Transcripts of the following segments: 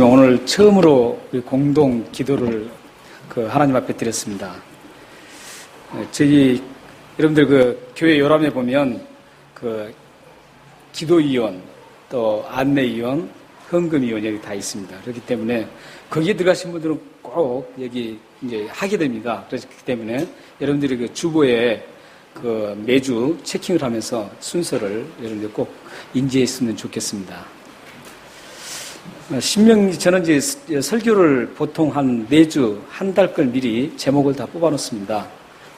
오늘 처음으로 우리 공동 기도를 하나님 앞에 드렸습니다. 저희 여러분들 교회 요람에 보면 기도위원, 또 안내위원, 헌금위원 여기 다 있습니다. 그렇기 때문에 거기에 들어가신 분들은 꼭 여기 이제 하게 됩니다. 그렇기 때문에 여러분들이 주보에 매주 체킹을 하면서 순서를 여러분들 꼭 인지했으면 좋겠습니다. 신명기, 저는 이제 설교를 보통 한 4주, 한 달 걸 미리 제목을 다 뽑아놓습니다.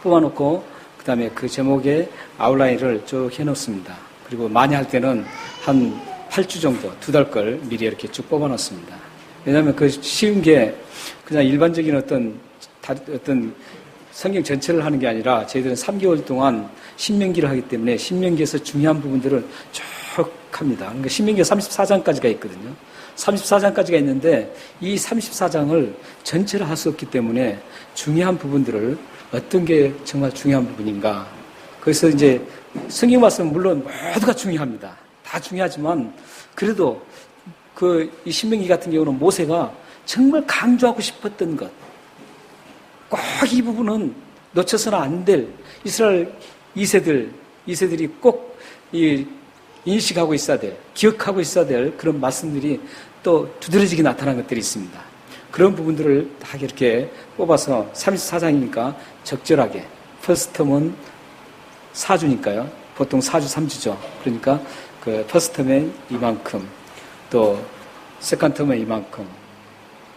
뽑아놓고, 그 다음에 그 제목에 아웃라인을 쭉 해놓습니다. 그리고 많이 할 때는 한 8주 정도, 2달 걸 미리 이렇게 쭉 뽑아놓습니다. 왜냐하면 쉬운 게 그냥 일반적인 어떤 성경 전체를 하는 게 아니라 저희들은 3개월 동안 신명기를 하기 때문에 신명기에서 중요한 부분들을 쭉 합니다. 그러니까 신명기가 34장까지가 있거든요. 34장까지가 있는데 이 34장을 전체를 할 수 없기 때문에 중요한 부분들을 어떤 게 정말 중요한 부분인가. 그래서 이제 성경 말씀은 물론 모두가 중요합니다. 다 중요하지만 그래도 이 신명기 같은 경우는 모세가 정말 강조하고 싶었던 것. 꼭 이 부분은 놓쳐서는 안 될 이스라엘 2세들이 꼭 인식하고 있어야 될, 기억하고 있어야 될 그런 말씀들이 또 두드러지게 나타난 것들이 있습니다. 그런 부분들을 다 이렇게 뽑아서 34장이니까 적절하게, 퍼스트텀은 4주니까요. 보통 4주 3주죠. 그러니까 퍼스트텀에 이만큼, 또 세컨텀에 이만큼,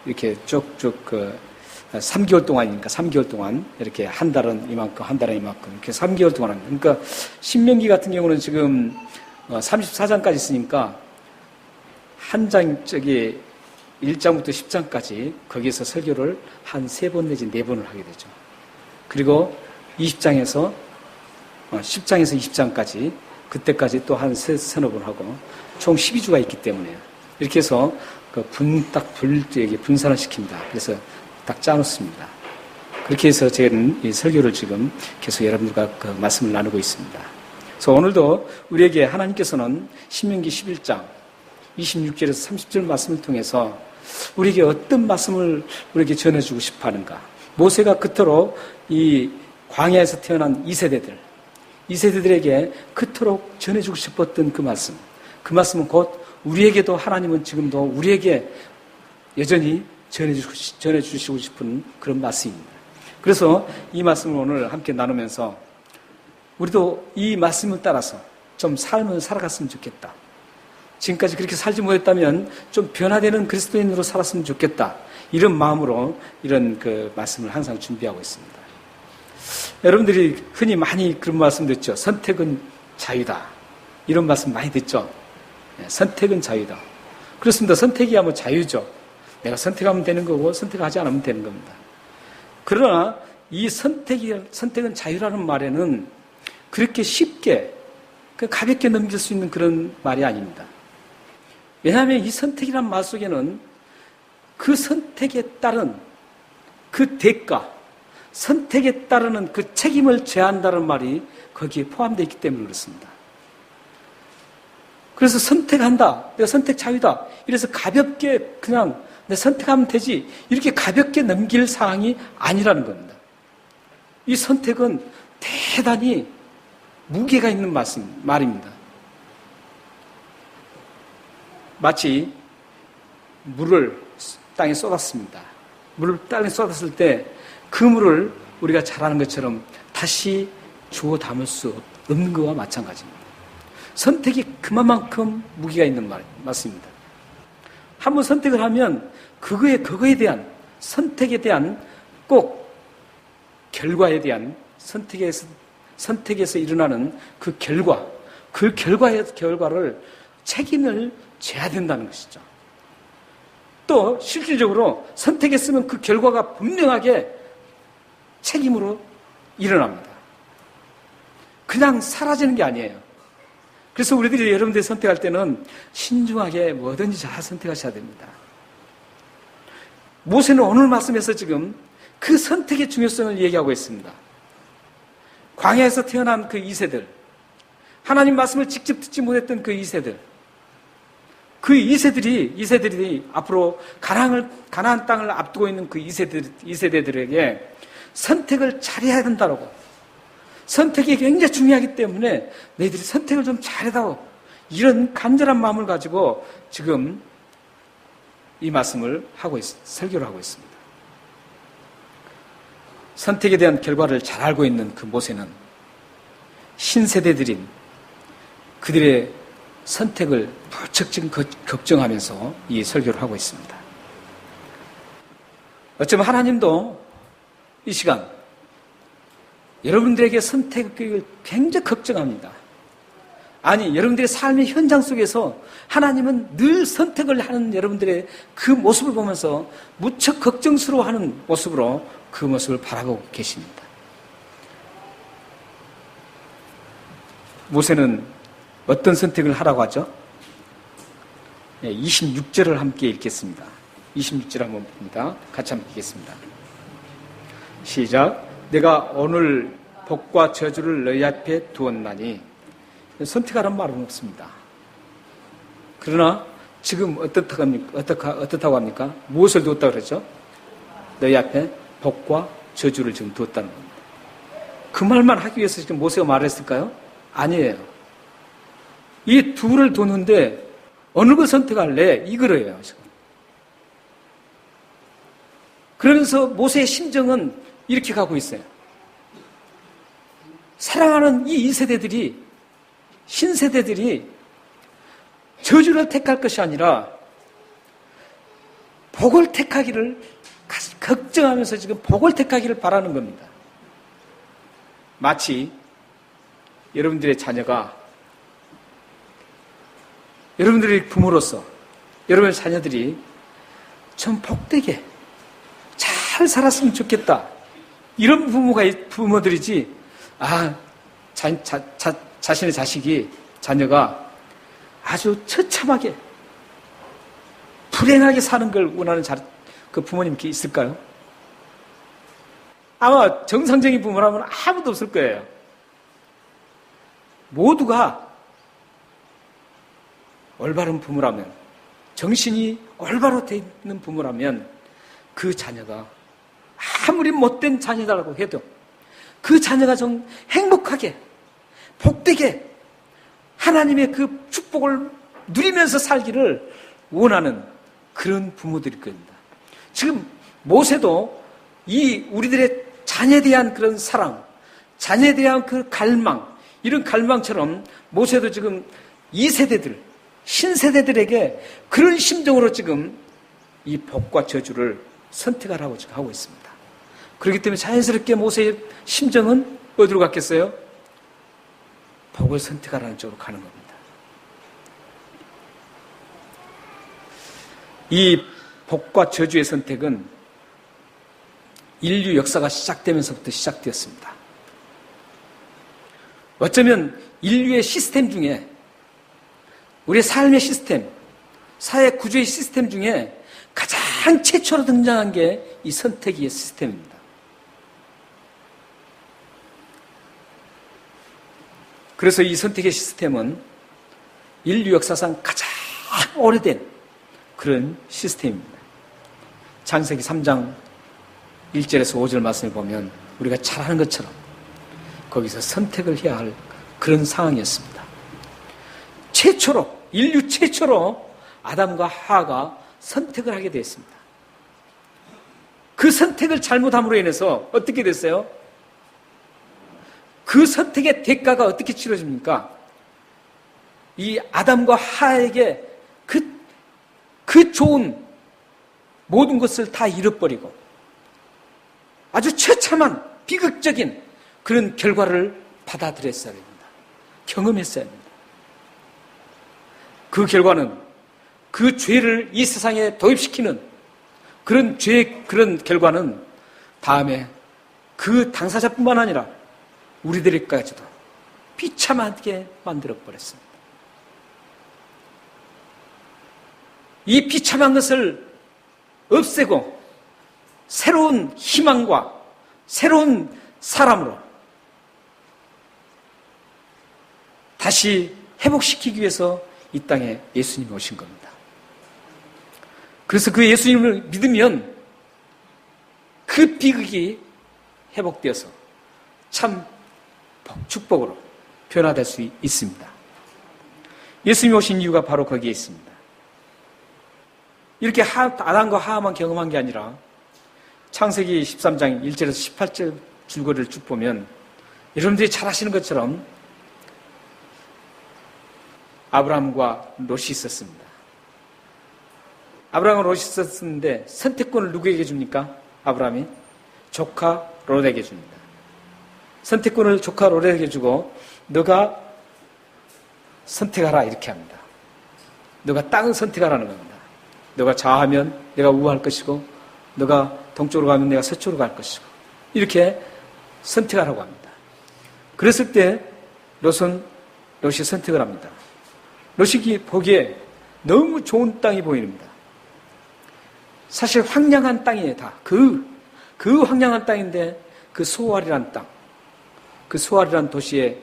이렇게 쭉쭉 3개월 동안이니까 3개월 동안 이렇게 한 달은 이만큼, 한 달은 이만큼, 이렇게 3개월 동안 합니다. 그러니까 신명기 같은 경우는 지금 34장까지 있으니까 한 장, 1장부터 10장까지 거기에서 설교를 한 3번 내지 4번을 하게 되죠. 그리고 10장에서 20장까지 그때까지 또 한 서너 번 하고 총 12주가 있기 때문에 이렇게 해서 분산을 시킵니다. 그래서 딱 짜놓습니다. 그렇게 해서 저희는 이 설교를 지금 계속 여러분들과 말씀을 나누고 있습니다. 그래서 오늘도 우리에게 하나님께서는 신명기 11장 26절에서 30절 말씀을 통해서 우리에게 어떤 말씀을 우리에게 전해주고 싶어 하는가. 모세가 그토록 이 광야에서 태어난 2세대들에게 그토록 전해주고 싶었던 그 말씀은 곧 우리에게도 하나님은 지금도 우리에게 여전히 전해주시고 싶은 그런 말씀입니다. 그래서 이 말씀을 오늘 함께 나누면서 우리도 이 말씀을 따라서 좀 삶을 살아갔으면 좋겠다. 지금까지 그렇게 살지 못했다면 좀 변화되는 그리스도인으로 살았으면 좋겠다. 이런 마음으로 이런 말씀을 항상 준비하고 있습니다. 여러분들이 흔히 많이 그런 말씀 듣죠. 선택은 자유다. 이런 말씀 많이 듣죠. 선택은 자유다. 그렇습니다. 선택이야 자유죠. 내가 선택하면 되는 거고 선택하지 않으면 되는 겁니다. 그러나 이 선택은 자유라는 말에는 그렇게 쉽게 가볍게 넘길 수 있는 그런 말이 아닙니다. 왜냐하면 이 선택이라는 말 속에는 그 선택에 따른 그 대가, 선택에 따르는 그 책임을 져야한다는 말이 거기에 포함되어 있기 때문에 그렇습니다. 그래서 선택한다. 내가 선택 자유다. 이래서 가볍게 그냥 내가 선택하면 되지. 이렇게 가볍게 넘길 사항이 아니라는 겁니다. 이 선택은 대단히 무게가 있는 말입니다. 마치 물을 땅에 쏟았습니다. 물을 땅에 쏟았을 때 그 물을 우리가 잘 아는 것처럼 다시 주워 담을 수 없는 것과 마찬가지입니다. 선택이 그만큼 무게가 있는 말씀입니다. 한번 선택을 하면 그거에 대한 선택에 대한 꼭 결과에 대한 선택에서 일어나는 그 결과를 책임을 져야 된다는 것이죠. 또 실질적으로 선택했으면 그 결과가 분명하게 책임으로 일어납니다. 그냥 사라지는 게 아니에요. 그래서 우리들이 여러분들이 선택할 때는 신중하게 뭐든지 잘 선택하셔야 됩니다. 모세는 오늘 말씀에서 지금 그 선택의 중요성을 얘기하고 있습니다. 광야에서 태어난 그 2세들, 하나님 말씀을 직접 듣지 못했던 그 2세들, 그 2세들이 앞으로 가나안 땅을 앞두고 있는 그 2세대들에게 선택을 잘해야 된다고. 선택이 굉장히 중요하기 때문에 너희들이 선택을 좀 잘해다오. 이런 간절한 마음을 가지고 지금 이 말씀을 설교를 하고 있습니다. 선택에 대한 결과를 잘 알고 있는 그 모세는 신세대들인 그들의 선택을 무척 지금 걱정하면서 이 설교를 하고 있습니다. 어쩌면 하나님도 이 시간 여러분들에게 선택을 굉장히 걱정합니다. 아니, 여러분들의 삶의 현장 속에서 하나님은 늘 선택을 하는 여러분들의 그 모습을 보면서 무척 걱정스러워하는 모습으로 그 모습을 바라보고 계십니다. 모세는 어떤 선택을 하라고 하죠? 26절을 함께 읽겠습니다. 26절 한번 봅니다. 같이 한번 읽겠습니다. 시작. 내가 오늘 복과 저주를 너희 앞에 두었나니. 선택하라는 말은 없습니다. 그러나 지금 어떻다고 합니까? 무엇을 두었다고 그러죠? 너희 앞에 복과 저주를 지금 두었다는 겁니다. 그 말만 하기 위해서 지금 모세가 말했을까요? 아니에요. 이 둘을 두는데 어느 걸 선택할래? 이거래요, 지금. 그러면서 모세의 심정은 이렇게 가고 있어요. 사랑하는 이 2세대들이, 신세대들이 저주를 택할 것이 아니라 복을 택하기를 걱정하면서 지금 복을 택하기를 바라는 겁니다. 마치 여러분들의 자녀가, 여러분들의 부모로서 여러분의 자녀들이 좀 복되게 잘 살았으면 좋겠다. 이런 부모들이지, 자신의 자녀가 아주 처참하게, 불행하게 사는 걸 원하는 그 부모님 있을까요? 아마 정상적인 부모라면 아무도 없을 거예요. 모두가 올바른 부모라면, 정신이 올바로 되어 있는 부모라면 그 자녀가 아무리 못된 자녀다라고 해도 그 자녀가 좀 행복하게, 복되게 하나님의 그 축복을 누리면서 살기를 원하는 그런 부모들일 겁니다. 지금 모세도 이 우리들의 자녀에 대한 그런 사랑, 자녀에 대한 그 갈망, 이런 갈망처럼 모세도 지금 2세대들, 신세대들에게 그런 심정으로 지금 이 복과 저주를 선택하라고 지금 하고 있습니다. 그렇기 때문에 자연스럽게 모세의 심정은 어디로 갔겠어요? 복을 선택하라는 쪽으로 가는 겁니다. 이 복과 저주의 선택은 인류 역사가 시작되면서부터 시작되었습니다. 어쩌면 인류의 시스템 중에, 우리의 삶의 시스템, 사회 구조의 시스템 중에 가장 최초로 등장한 게 이 선택의 시스템입니다. 그래서 이 선택의 시스템은 인류 역사상 가장 오래된 그런 시스템입니다. 창세기 3장 1절에서 5절 말씀을 보면 우리가 잘 아는 것처럼 거기서 선택을 해야 할 그런 상황이었습니다. 인류 최초로 아담과 하와가 선택을 하게 되었습니다. 그 선택을 잘못함으로 인해서 어떻게 됐어요? 그 선택의 대가가 어떻게 치러집니까? 이 아담과 하와에게 그 좋은 모든 것을 다 잃어버리고 아주 처참한 비극적인 그런 결과를 받아들였어야 됩니다. 경험했어야 됩니다. 그 결과는 그 죄를 이 세상에 도입시키는 그런 결과는 다음에 그 당사자뿐만 아니라 우리들에게까지도 비참하게 만들어버렸습니다. 이 비참한 것을 없애고 새로운 희망과 새로운 사람으로 다시 회복시키기 위해서 이 땅에 예수님이 오신 겁니다. 그래서 그 예수님을 믿으면 그 비극이 회복되어서 참 축복으로 변화될 수 있습니다. 예수님이 오신 이유가 바로 거기에 있습니다. 이렇게 아담과 하와만 경험한 게 아니라 창세기 13장 1절에서 18절 줄거리를 쭉 보면 여러분들이 잘 아시는 것처럼 아브라함과 롯이 있었습니다. 아브라함과 롯이 있었는데 선택권을 누구에게 줍니까? 아브라함이 조카 롯에게 줍니다. 선택권을 조카 롯에게 주고 너가 선택하라 이렇게 합니다. 너가 땅을 선택하라는 겁니다. 너가 좌하면 내가 우할 것이고 너가 동쪽으로 가면 내가 서쪽으로 갈 것이고 이렇게 선택하라고 합니다. 그랬을 때 롯이 선택을 합니다. 롯이 보기에 너무 좋은 땅이 보입니다. 사실 황량한 땅이에요. 다. 그 황량한 땅인데 그 소알이라는 땅, 그 소알이라는 도시의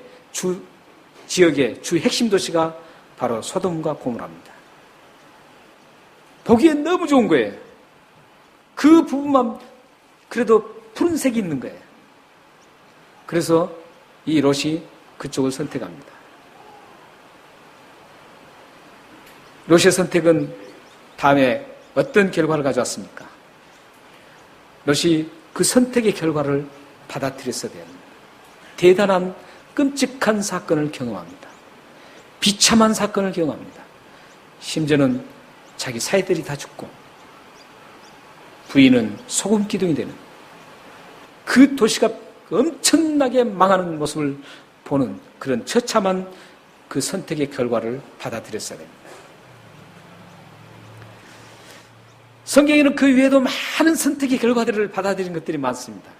지역의 주 핵심 도시가 바로 소돔과 고모라입니다. 보기엔 너무 좋은 거예요. 그 부분만 그래도 푸른색이 있는 거예요. 그래서 이 롯이 그쪽을 선택합니다. 롯의 선택은 다음에 어떤 결과를 가져왔습니까? 롯이 그 선택의 결과를 받아들였어야 됩니다. 대단한 끔찍한 사건을 경험합니다. 비참한 사건을 경험합니다. 심지어는 자기 사이들이 다 죽고 부인은 소금 기둥이 되는 그 도시가 엄청나게 망하는 모습을 보는 그런 처참한 그 선택의 결과를 받아들였어야 됩니다. 성경에는 그 외에도 많은 선택의 결과들을 받아들인 것들이 많습니다.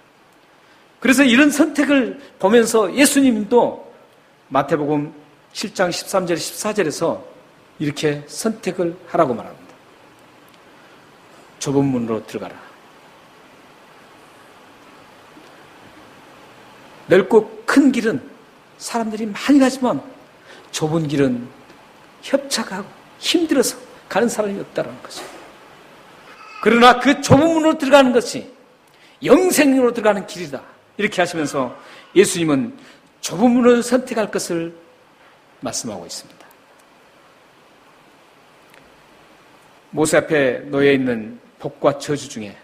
그래서 이런 선택을 보면서 예수님도 마태복음 7장 13절 14절에서 이렇게 선택을 하라고 말합니다. 좁은 문으로 들어가라. 넓고 큰 길은 사람들이 많이 가지만 좁은 길은 협착하고 힘들어서 가는 사람이 없다는 거죠. 그러나 그 좁은 문으로 들어가는 것이 영생으로 들어가는 길이다. 이렇게 하시면서 예수님은 좁은 문을 선택할 것을 말씀하고 있습니다. 모세 앞에 놓여 있는 복과 저주 중에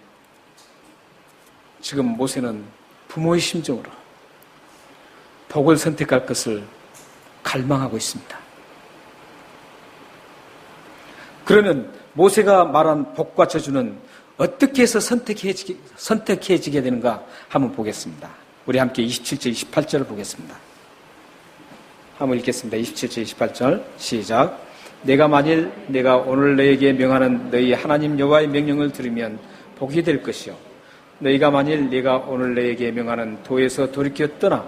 지금 모세는 부모의 심정으로 복을 선택할 것을 갈망하고 있습니다. 그러면 모세가 말한 복과 저주는 어떻게 해서 선택해지게 되는가 한번 보겠습니다. 우리 함께 27절, 28절을 보겠습니다. 한번 읽겠습니다. 27절, 28절 시작. 내가 만일 내가 오늘 너에게 명하는 너희 하나님 여호와의 명령을 들으면 복이 될 것이요 너희가 만일 내가 오늘 너에게 명하는 도에서 돌이켜 떠나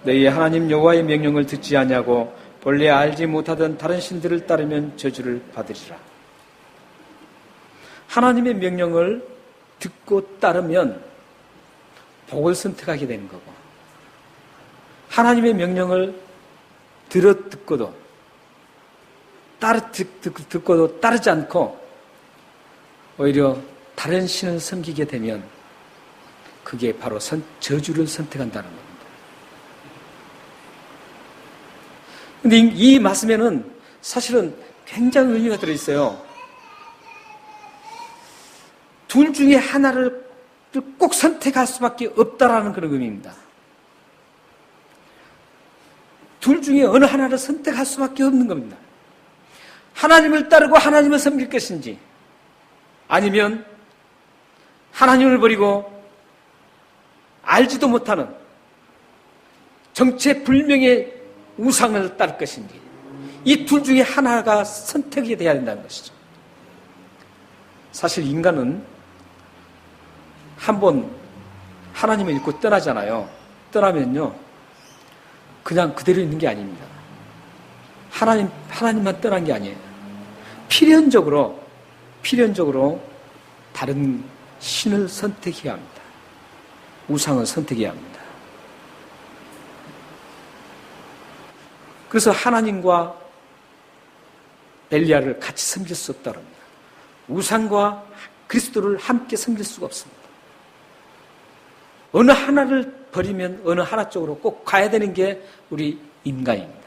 너희 하나님 여호와의 명령을 듣지 아니하고 본래 알지 못하던 다른 신들을 따르면 저주를 받으리라. 하나님의 명령을 듣고 따르면 복을 선택하게 되는 거고 하나님의 명령을 듣고도 따르지 않고 오히려 다른 신을 섬기게 되면 그게 바로 저주를 선택한다는 겁니다. 근데 이 말씀에는 사실은 굉장히 의미가 들어있어요. 둘 중에 하나를 꼭 선택할 수밖에 없다라는 그런 의미입니다. 둘 중에 어느 하나를 선택할 수밖에 없는 겁니다. 하나님을 따르고 하나님을 섬길 것인지 아니면 하나님을 버리고 알지도 못하는 정체불명의 우상을 따를 것인지 이 둘 중에 하나가 선택이 돼야 된다는 것이죠. 사실 인간은 한번 하나님을 잊고 떠나잖아요. 떠나면요 그냥 그대로 있는 게 아닙니다. 하나님만 떠난 게 아니에요. 필연적으로 다른 신을 선택해야 합니다. 우상을 선택해야 합니다. 그래서 하나님과 벨리알을 같이 섬길 수 없다고 합니다. 우상과 그리스도를 함께 섬길 수가 없습니다. 어느 하나를 버리면 어느 하나 쪽으로 꼭 가야 되는 게 우리 인간입니다.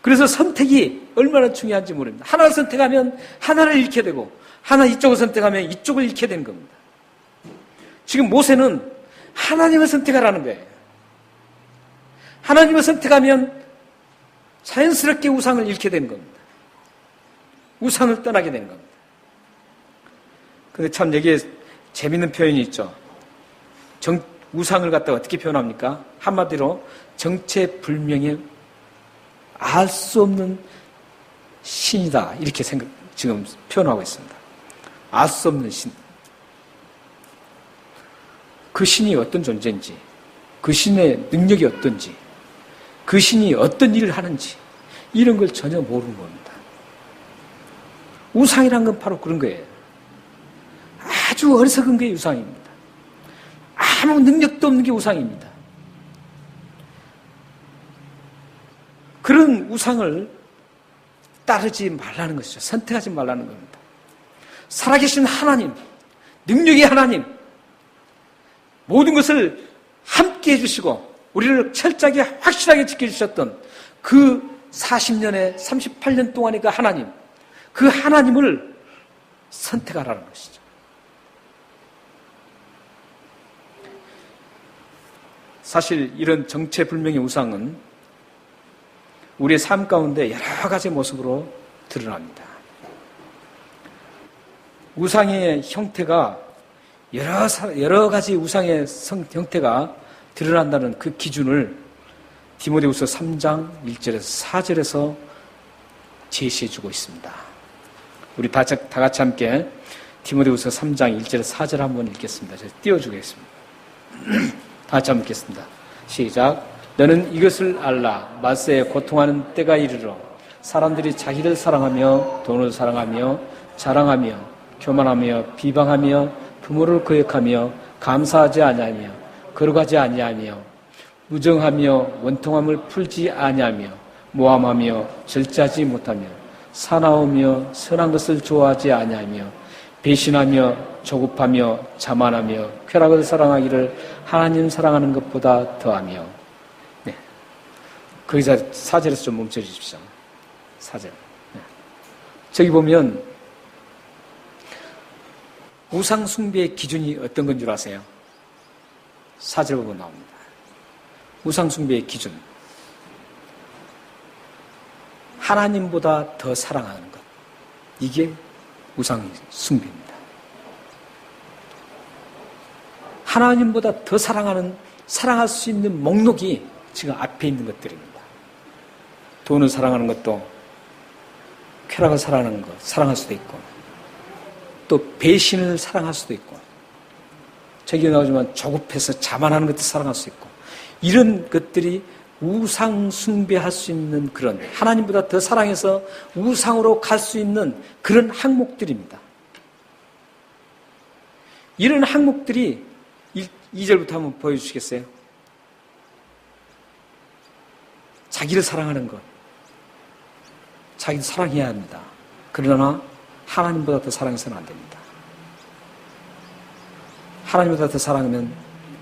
그래서 선택이 얼마나 중요한지 모릅니다. 하나를 선택하면 하나를 잃게 되고 하나 이쪽을 선택하면 이쪽을 잃게 되는 겁니다. 지금 모세는 하나님을 선택하라는 거예요. 하나님을 선택하면 자연스럽게 우상을 잃게 되는 겁니다. 우상을 떠나게 되는 겁니다. 근데 참 여기에 재밌는 표현이 있죠. 우상을 갖다가 어떻게 표현합니까? 한마디로 정체불명의 알 수 없는 신이다. 이렇게 지금 표현하고 있습니다. 알 수 없는 신. 그 신이 어떤 존재인지, 그 신의 능력이 어떤지, 그 신이 어떤 일을 하는지, 이런 걸 전혀 모르는 겁니다. 우상이란 건 바로 그런 거예요. 아주 어리석은 게 우상입니다. 아무 능력도 없는 게 우상입니다. 그런 우상을 따르지 말라는 것이죠. 선택하지 말라는 겁니다. 살아계신 하나님, 능력의 하나님, 모든 것을 함께 해주시고 우리를 철저하게 확실하게 지켜주셨던 그 40년에 38년 동안의 그 하나님, 그 하나님을 선택하라는 것이죠. 사실 이런 정체불명의 우상은 우리의 삶 가운데 여러 가지 모습으로 드러납니다. 우상의 형태가 여러 가지 우상의 형태가 드러난다는 그 기준을 디모데후서 3장 1절에서 4절에서 제시해주고 있습니다. 우리 다 같이 함께 디모데후서 3장 1절에서 4절 한번 읽겠습니다. 제가 띄워주겠습니다. 다 같이 한번 읽겠습니다. 시작. 너는 이것을 알라. 말세에 고통하는 때가 이르러 사람들이 자기를 사랑하며 돈을 사랑하며 자랑하며 교만하며 비방하며 부모를 거역하며 감사하지 아니하며 거룩하지 아니하며 무정하며 원통함을 풀지 아니하며 모함하며 절제하지 못하며 사나우며 선한 것을 좋아하지 아니하며 배신하며 조급하며 자만하며 쾌락을 사랑하기를 하나님 사랑하는 것보다 더하며. 네. 거기서 4절에서 좀 멈춰 주십시오. 4절. 네. 저기 보면 우상 숭배의 기준이 어떤 건 줄 아세요? 4절 보고 나옵니다. 우상 숭배의 기준. 하나님보다 더 사랑하는 것. 이게 우상 숭배입니다. 하나님보다 더 사랑할 수 있는 목록이 지금 앞에 있는 것들입니다. 돈을 사랑하는 것도 쾌락을 사랑하는 것, 사랑할 수도 있고, 또 배신을 사랑할 수도 있고, 저기 나오지만 조급해서 자만하는 것도 사랑할 수 있고, 이런 것들이 우상 숭배할 수 있는 그런 하나님보다 더 사랑해서 우상으로 갈 수 있는 그런 항목들입니다. 이런 항목들이 2절부터 한번 보여주시겠어요? 자기를 사랑하는 것. 자기를 사랑해야 합니다. 그러나 하나님보다 더 사랑해서는 안 됩니다. 하나님보다 더 사랑하면,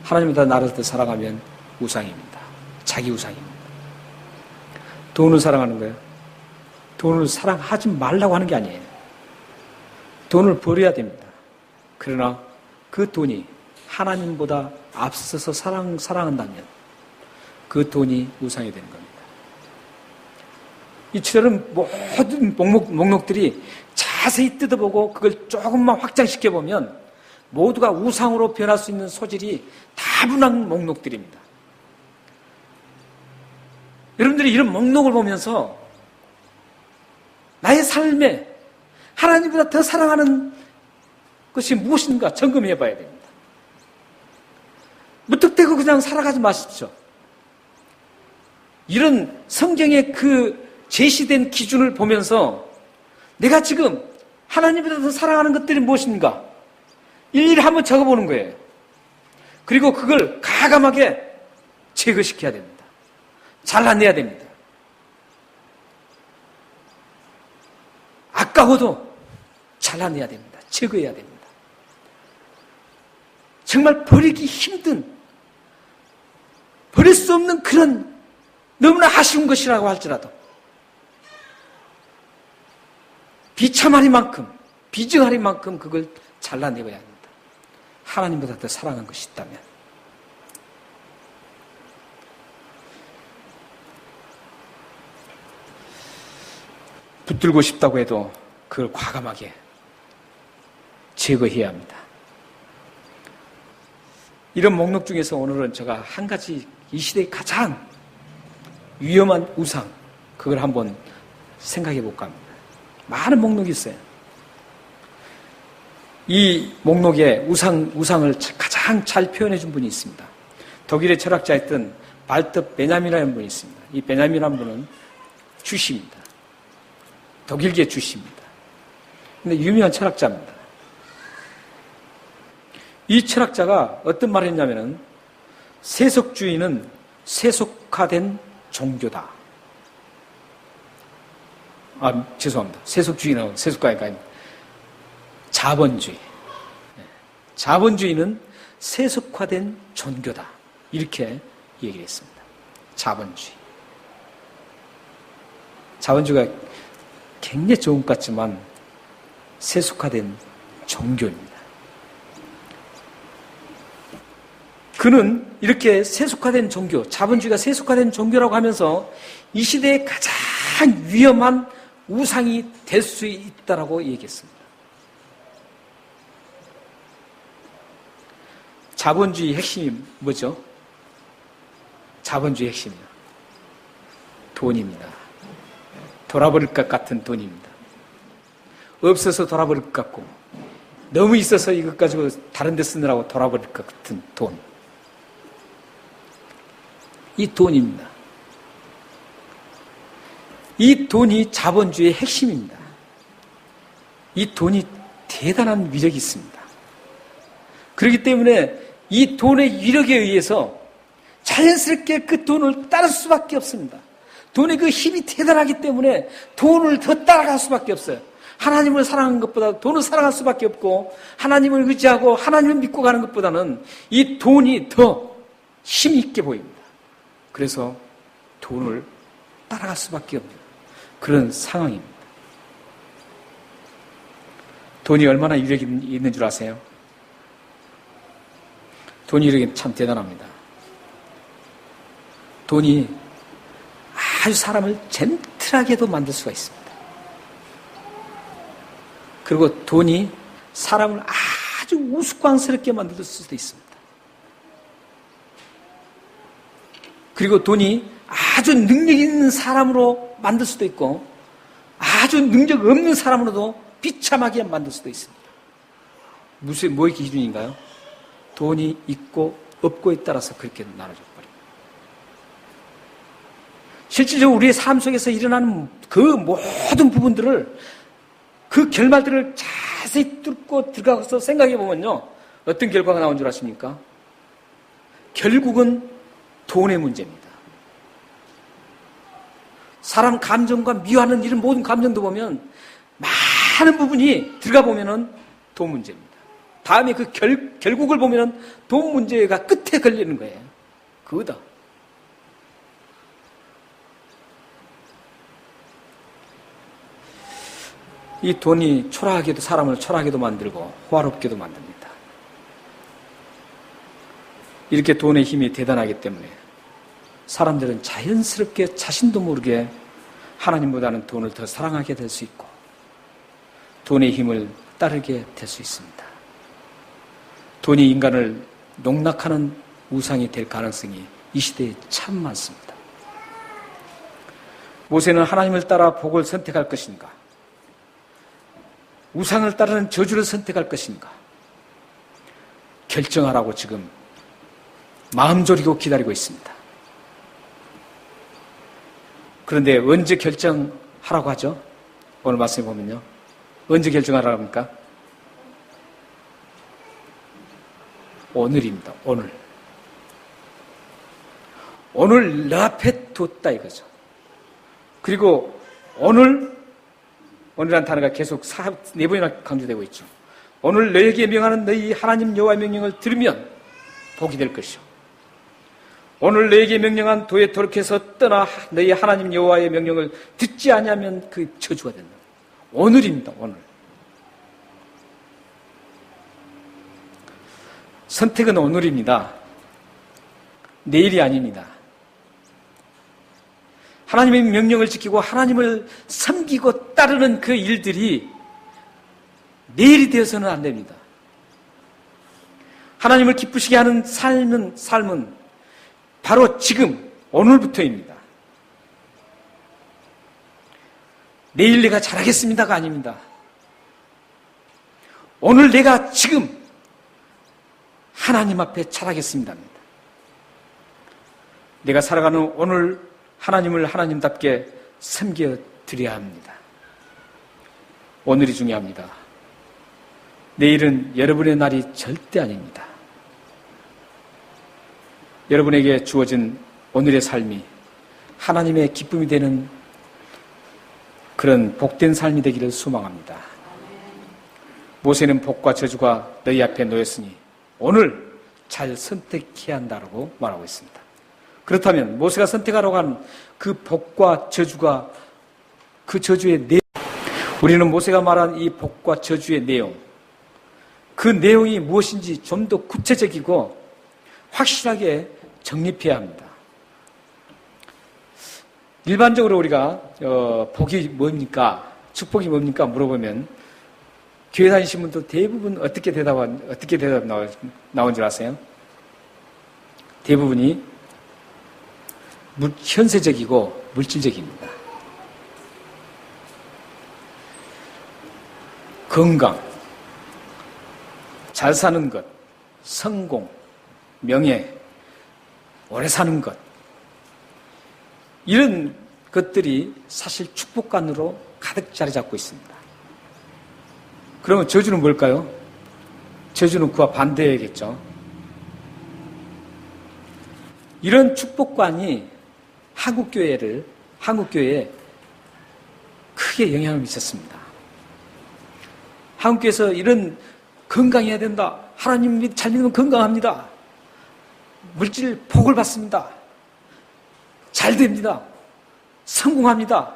하나님보다 나를 더 사랑하면 우상입니다. 자기 우상입니다. 돈을 사랑하는 거예요. 돈을 사랑하지 말라고 하는 게 아니에요. 돈을 버려야 됩니다. 그러나 그 돈이 하나님보다 앞서서 사랑한다면 그 돈이 우상이 되는 겁니다. 이처럼 모든 목록들이 자세히 뜯어보고 그걸 조금만 확장시켜보면 모두가 우상으로 변할 수 있는 소질이 다분한 목록들입니다. 여러분들이 이런 목록을 보면서 나의 삶에 하나님보다 더 사랑하는 것이 무엇인가 점검해 봐야 됩니다. 무턱대고 그냥 살아가지 마십시오. 이런 성경의 그 제시된 기준을 보면서 내가 지금 하나님보다 더 사랑하는 것들이 무엇인가 일일이 한번 적어보는 거예요. 그리고 그걸 가감하게 제거시켜야 됩니다. 잘라내야 됩니다. 아까워도 잘라내야 됩니다. 제거해야 됩니다. 정말 버리기 힘든, 버릴 수 없는 그런 너무나 아쉬운 것이라고 할지라도 비참하리만큼, 비정하리만큼 그걸 잘라내야 합니다. 하나님보다 더 사랑한 것이 있다면. 붙들고 싶다고 해도 그걸 과감하게 제거해야 합니다. 이런 목록 중에서 오늘은 제가 한 가지 이 시대의 가장 위험한 우상, 그걸 한번 생각해 볼까 합니다. 많은 목록이 있어요. 이 목록에 우상을 가장 잘 표현해 준 분이 있습니다. 독일의 철학자였던 발터 베냐민이라는 분이 있습니다. 이 베냐민이라는 분은 주시입니다. 독일계 주시입니다. 근데 유명한 철학자입니다. 이 철학자가 어떤 말을 했냐면은 세속주의는 세속화된 종교다. 죄송합니다. 세속주의는 세속화가 아닙니다. 자본주의. 자본주의는 세속화된 종교다. 이렇게 얘기를 했습니다. 자본주의. 자본주의가 굉장히 좋은 것 같지만 세속화된 종교입니다. 그는 이렇게 세속화된 종교, 자본주의가 세속화된 종교라고 하면서 이 시대의 가장 위험한 우상이 될 수 있다라고 얘기했습니다. 자본주의 핵심이 뭐죠? 자본주의 핵심이요. 돈입니다. 돌아버릴 것 같은 돈입니다. 없어서 돌아버릴 것 같고, 너무 있어서 이것 가지고 다른 데 쓰느라고 돌아버릴 것 같은 돈. 이 돈입니다. 이 돈이 자본주의의 핵심입니다. 이 돈이 대단한 위력이 있습니다. 그렇기 때문에 이 돈의 위력에 의해서 자연스럽게 그 돈을 따를 수밖에 없습니다. 돈의 그 힘이 대단하기 때문에 돈을 더 따라갈 수밖에 없어요. 하나님을 사랑하는 것보다 돈을 사랑할 수밖에 없고, 하나님을 의지하고 하나님을 믿고 가는 것보다는 이 돈이 더 힘이 있게 보입니다. 그래서 돈을 따라갈 수밖에 없는 그런 상황입니다. 돈이 얼마나 위력이 있는 줄 아세요? 돈이 위력이 참 대단합니다. 돈이 아주 사람을 젠틀하게도 만들 수가 있습니다. 그리고 돈이 사람을 아주 우스꽝스럽게 만들 수도 있습니다. 그리고 돈이 아주 능력 있는 사람으로 만들 수도 있고, 아주 능력 없는 사람으로도 비참하게 만들 수도 있습니다. 뭐의 기준인가요? 돈이 있고 없고에 따라서 그렇게 나눠져 버립니다. 실질적으로 우리의 삶 속에서 일어나는 그 모든 부분들을, 그 결말들을 자세히 뚫고 들어가서 생각해 보면요, 어떤 결과가 나온 줄 아십니까? 결국은 돈의 문제입니다. 사람 감정과 미워하는 이런 모든 감정도 보면 많은 부분이 들어가 보면은 돈 문제입니다. 다음에 그 결국을 보면은 돈 문제가 끝에 걸리는 거예요. 그거다. 이 돈이 초라하게도 사람을 초라하게도 만들고 호화롭게도 만듭니다. 이렇게 돈의 힘이 대단하기 때문에 사람들은 자연스럽게 자신도 모르게 하나님보다는 돈을 더 사랑하게 될 수 있고, 돈의 힘을 따르게 될 수 있습니다. 돈이 인간을 농락하는 우상이 될 가능성이 이 시대에 참 많습니다. 모세는 하나님을 따라 복을 선택할 것인가? 우상을 따르는 저주를 선택할 것인가? 결정하라고 지금 마음 졸이고 기다리고 있습니다. 그런데 언제 결정하라고 하죠? 오늘 말씀에 보면요. 언제 결정하라고 합니까? 오늘입니다. 오늘. 오늘 내 앞에 뒀다 이거죠. 그리고 오늘 오늘이라는 단어가 계속 4번이나 강조되고 있죠. 오늘 너에게 명하는 너희 하나님 여호와의 명령을 들으면 복이 될 것이요. 오늘 너에게 명령한 도에 돌이켜서 떠나 너희 하나님 여호와의 명령을 듣지 아니하면 그 저주가 된다. 오늘입니다. 오늘. 선택은 오늘입니다. 내일이 아닙니다. 하나님의 명령을 지키고 하나님을 섬기고 따르는 그 일들이 내일이 되어서는 안 됩니다. 하나님을 기쁘시게 하는 삶은 바로 지금, 오늘부터입니다. 내일 내가 잘하겠습니다가 아닙니다. 오늘 내가 지금 하나님 앞에 잘하겠습니다입니다. 내가 살아가는 오늘 하나님을 하나님답게 섬겨드려야 합니다. 오늘이 중요합니다. 내일은 여러분의 날이 절대 아닙니다. 여러분에게 주어진 오늘의 삶이 하나님의 기쁨이 되는 그런 복된 삶이 되기를 소망합니다. 모세는 복과 저주가 너희 앞에 놓였으니 오늘 잘 선택해야 한다고 말하고 있습니다. 그렇다면 모세가 선택하라고 한 그 복과 저주가 그 저주의 내용, 우리는 모세가 말한 이 복과 저주의 내용, 그 내용이 무엇인지 좀 더 구체적이고 확실하게 정립해야 합니다. 일반적으로 우리가 복이 뭡니까? 축복이 뭡니까? 물어보면 교회 다니신 분들 대부분 어떻게 대답 나온 줄 아세요? 대부분이 현세적이고 물질적입니다. 건강, 잘 사는 것, 성공, 명예, 오래 사는 것, 이런 것들이 사실 축복관으로 가득 자리 잡고 있습니다. 그러면 저주는 뭘까요? 저주는 그와 반대겠죠. 이런 축복관이 한국교회에 크게 영향을 미쳤습니다. 한국교회에서 이런 건강해야 된다. 하나님 잘 믿으면 건강합니다. 물질 복을 받습니다. 잘 됩니다. 성공합니다.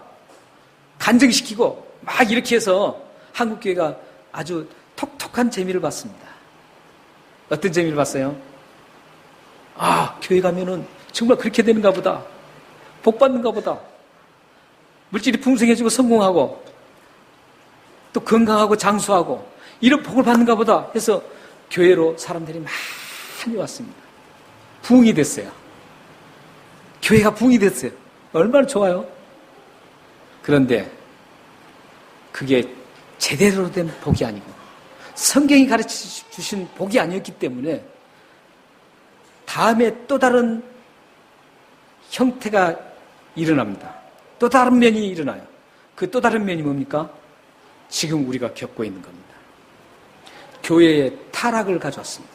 간증시키고 막 이렇게 해서 한국교회가 아주 톡톡한 재미를 봤습니다. 어떤 재미를 봤어요? 아, 교회 가면은 정말 그렇게 되는가 보다. 복 받는가 보다. 물질이 풍성해지고 성공하고 또 건강하고 장수하고 이런 복을 받는가 보다 해서 교회로 사람들이 많이 왔습니다. 부흥이 됐어요. 교회가 부흥이 됐어요. 얼마나 좋아요. 그런데 그게 제대로 된 복이 아니고 성경이 가르쳐 주신 복이 아니었기 때문에 다음에 또 다른 형태가 일어납니다. 또 다른 면이 일어나요. 그 또 다른 면이 뭡니까? 지금 우리가 겪고 있는 겁니다. 교회의 타락을 가져왔습니다.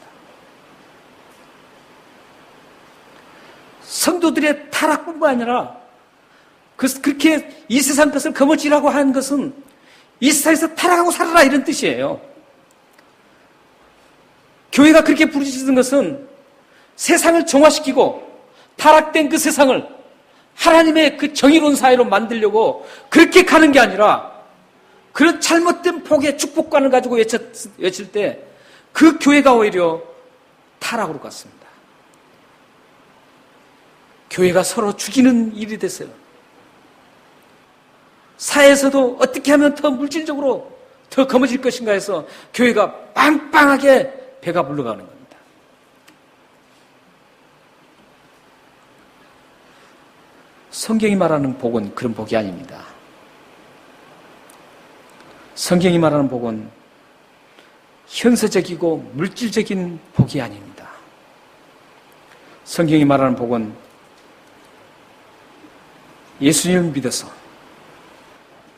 성도들의 타락뿐만 아니라 그렇게 이 세상 것을 거머쥐라고 하는 것은 이 세상에서 타락하고 살아라 이런 뜻이에요. 교회가 그렇게 부르짖는 것은 세상을 정화시키고 타락된 그 세상을 하나님의 그 정의로운 사회로 만들려고 그렇게 가는 게 아니라 그런 잘못된 복의 축복관을 가지고 외칠 때 그 교회가 오히려 타락으로 갔습니다. 교회가 서로 죽이는 일이 됐어요. 사회에서도 어떻게 하면 더 물질적으로 더 거머쥘 것인가 해서 교회가 빵빵하게 배가 불러가는 겁니다. 성경이 말하는 복은 그런 복이 아닙니다. 성경이 말하는 복은 현세적이고 물질적인 복이 아닙니다. 성경이 말하는 복은 예수님을 믿어서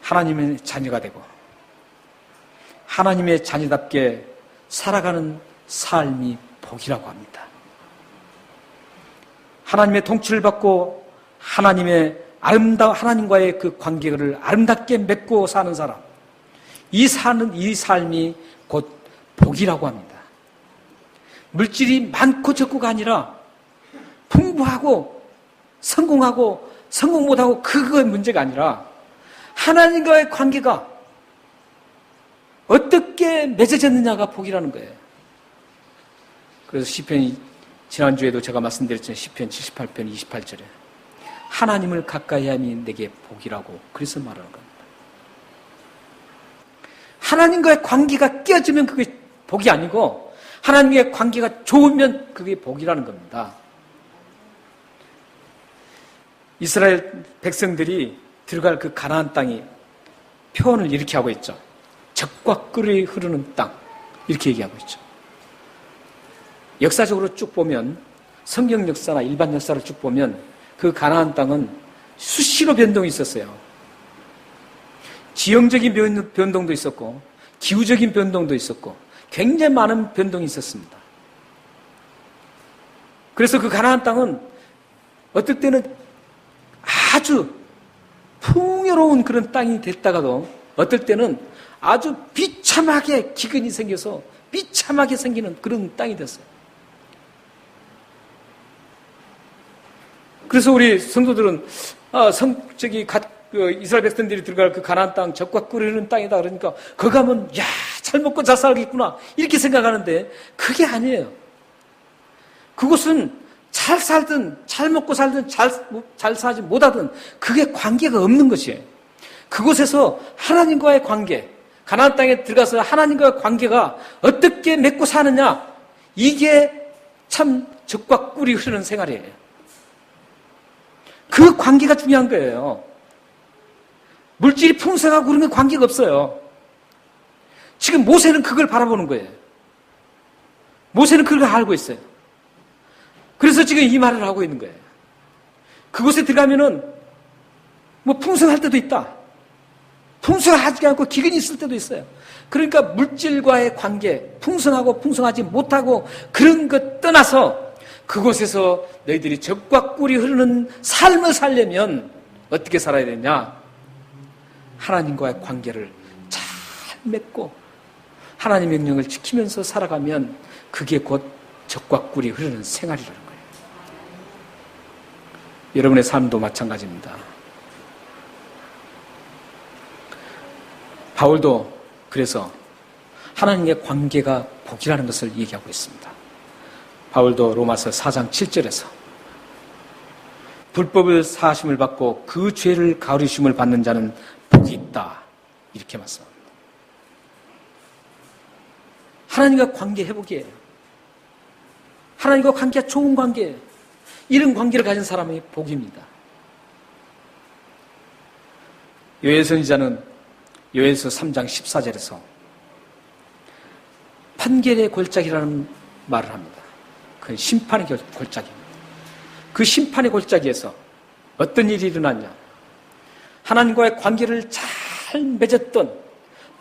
하나님의 자녀가 되고 하나님의 자녀답게 살아가는 삶이 복이라고 합니다. 하나님의 통치를 받고 하나님과의 그 관계를 아름답게 맺고 사는 사람, 이 삶이 곧 복이라고 합니다. 물질이 많고 적고가 아니라 풍부하고 성공하고 성공 못하고 그거의 문제가 아니라 하나님과의 관계가 어떻게 맺어졌느냐가 복이라는 거예요. 그래서 시편이 지난주에도 제가 말씀드렸잖아요. 시편 78편 28절에 하나님을 가까이 함이 내게 복이라고 그래서 말하는 겁니다. 하나님과의 관계가 깨어지면 그게 복이 아니고 하나님과의 관계가 좋으면 그게 복이라는 겁니다. 이스라엘 백성들이 들어갈 그 가나안 땅이 표현을 이렇게 하고 있죠. 젖과 꿀이 흐르는 땅 이렇게 얘기하고 있죠. 역사적으로 쭉 보면 성경 역사나 일반 역사를 쭉 보면 그 가나안 땅은 수시로 변동이 있었어요. 지형적인 변동도 있었고 기후적인 변동도 있었고 굉장히 많은 변동이 있었습니다. 그래서 그 가나안 땅은 어떨 때는 아주 풍요로운 그런 땅이 됐다가도 어떨 때는 아주 비참하게 기근이 생겨서 비참하게 생기는 그런 땅이 됐어요. 그래서 우리 성도들은 이스라엘 백성들이 들어갈 그 가나안 땅 젖과 꿀이 흐르는 땅이다 그러니까 거기 가면 야, 잘 먹고 잘 살겠구나 이렇게 생각하는데 그게 아니에요. 그곳은 잘 살든 잘 먹고 살든 잘 사지 못하든 그게 관계가 없는 것이에요. 그곳에서 하나님과의 관계, 가나안 땅에 들어가서 하나님과의 관계가 어떻게 맺고 사느냐 이게 참 젖과 꿀이 흐르는 생활이에요. 그 관계가 중요한 거예요. 물질이 풍성하고 그런 건 관계가 없어요. 지금 모세는 그걸 바라보는 거예요. 모세는 그걸 알고 있어요. 그래서 지금 이 말을 하고 있는 거예요. 그곳에 들어가면은 뭐 풍성할 때도 있다. 풍성하지 않고 기근이 있을 때도 있어요. 그러니까 물질과의 관계, 풍성하고 풍성하지 못하고 그런 것 떠나서 그곳에서 너희들이 젖과 꿀이 흐르는 삶을 살려면 어떻게 살아야 되냐? 하나님과의 관계를 잘 맺고 하나님의 명령을 지키면서 살아가면 그게 곧 젖과 꿀이 흐르는 생활이라는 거예요. 여러분의 삶도 마찬가지입니다. 바울도 그래서 하나님의 관계가 복이라는 것을 얘기하고 있습니다. 바울도 로마서 4장 7절에서 불법을 사하심을 받고 그 죄를 가르심을 받는 자는 복이 있다 이렇게 말씀합니다. 하나님과 관계 회복이에요. 하나님과 관계가 좋은 관계예요. 이런 관계를 가진 사람이 복입니다. 요엘 선지자는 요엘서 3장 14절에서 판결의 골짜기라는 말을 합니다. 그 심판의 골짜기입니다. 그 심판의 골짜기에서 어떤 일이 일어났냐? 하나님과의 관계를 잘 맺었던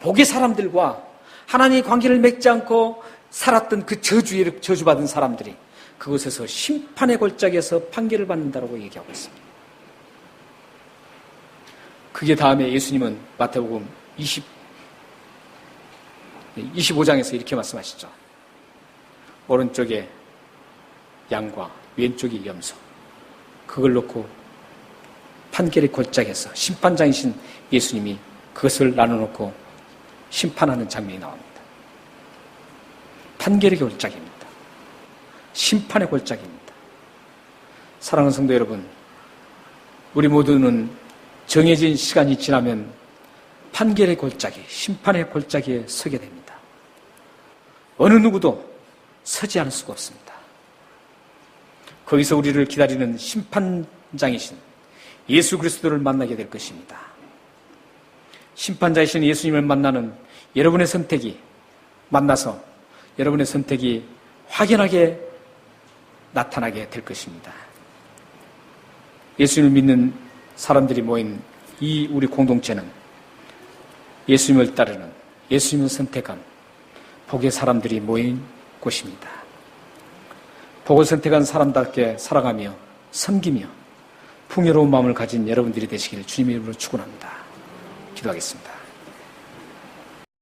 복의 사람들과 하나님의 관계를 맺지 않고 살았던 그 저주받은 사람들이 그곳에서 심판의 골짜기에서 판결을 받는다고 얘기하고 있습니다. 그게 다음에 예수님은 마태복음 25장에서 이렇게 말씀하시죠. 오른쪽에 양과 왼쪽에 염소. 그걸 놓고 판결의 골짜기에서 심판장이신 예수님이 그것을 나눠놓고 심판하는 장면이 나옵니다. 판결의 골짜기입니다. 심판의 골짜기입니다. 사랑하는 성도 여러분, 우리 모두는 정해진 시간이 지나면 판결의 골짜기, 심판의 골짜기에 서게 됩니다. 어느 누구도 서지 않을 수가 없습니다. 거기서 우리를 기다리는 심판장이신 예수 그리스도를 만나게 될 것입니다. 심판자이신 예수님을 만나는 여러분의 선택이 만나서 여러분의 선택이 확연하게 나타나게 될 것입니다. 예수님을 믿는 사람들이 모인 이 우리 공동체는 예수님을 따르는, 예수님을 선택한 복의 사람들이 모인 곳입니다. 복을 선택한 사람답게 살아가며 섬기며 풍요로운 마음을 가진 여러분들이 되시기를 주님의 이름으로 축원합니다. 기도하겠습니다.